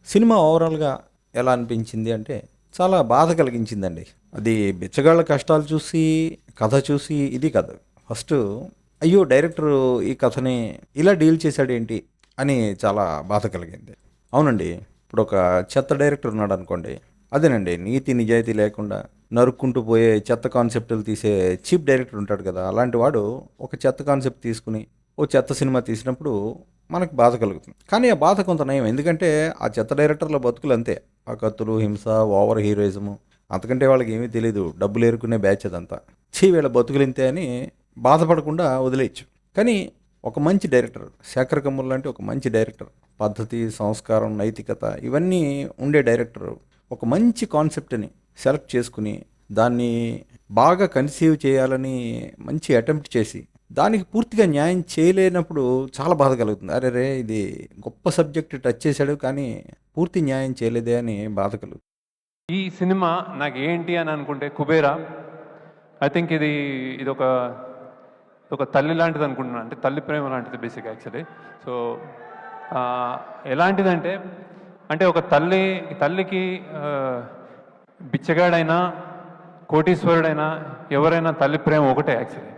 Cinema ఓవరాల్‌గా ఎలా అనిపించింది అంటే, చాలా బాధ కలిగించిందండి. అది బిచ్చగాళ్ళ కష్టాలు చూసి, కథ చూసి ఇది కాదు. ఫస్టు అయ్యో! డైరెక్టరు ఈ కథని ఇలా డీల్ చేశాడేంటి అని చాలా బాధ కలిగింది. అవునండి. ఇప్పుడొక చెత్త డైరెక్టర్ ఉన్నాడనుకోండి. అదేనండి నీతి, నిజాయితీ లేకుండా నరుక్కుంటూ పోయే చెత్త కాన్సెప్టులు తీసే చీప్ డైరెక్టర్ ఉంటాడు కదా! అలాంటి వాడు ఒక చెత్త కాన్సెప్ట్ తీసుకొని, ఓ చెత్త సినిమా తీసినప్పుడు మనకు బాధ కలుగుతుంది. కానీ ఆ బాధ కొంత నయం. ఎందుకంటే ఆ చెత్త డైరెక్టర్ల బతుకులు అంతే. ఆ కత్తులు, హింస, ఓవర్ హీరోయిజము అంతకంటే వాళ్ళకి ఏమీ తెలీదు. డబ్బులు ఏరుకునే బ్యాచ్ అదంతా. ఛీ! వీళ్ళ బతుకులు ఇంతే అని బాధపడకుండా వదిలేయొచ్చు. కానీ ఒక మంచి డైరెక్టర్, శేఖర్ కమ్ముల్ లాంటి ఒక మంచి డైరెక్టర్, పద్ధతి, సంస్కారం, నైతికత ఇవన్నీ ఉండే డైరెక్టర్ ఒక మంచి కాన్సెప్ట్‌ని సెలెక్ట్ చేసుకొని, దాన్ని బాగా కన్సీవ్ చేయాలని మంచి అటెంప్ట్ చేసి, దానికి పూర్తిగా న్యాయం చేయలేనప్పుడు చాలా బాధ కలుగుతుంది. అరెరే! ఇది గొప్ప సబ్జెక్ట్ టచ్ చేశాడు కానీ పూర్తి న్యాయం చేయలేదే అని బాధ కలుగుతుంది. ఈ సినిమా నాకేంటి అని అనుకుంటే 'కుబేరా'. ఐ థింక్ ఇదొక ఒక తల్లి లాంటిది అనుకుంటున్నాను. అంటే తల్లి ప్రేమ లాంటిది బేసిక్ యాక్చువల్లీ. సో ఎలాంటిదంటే అంటే ఒక తల్లికి బిచ్చగాడైనా, కోటీశ్వరుడైనా ఎవరైనా తల్లి ప్రేమ ఒకటే యాక్చువల్లీ.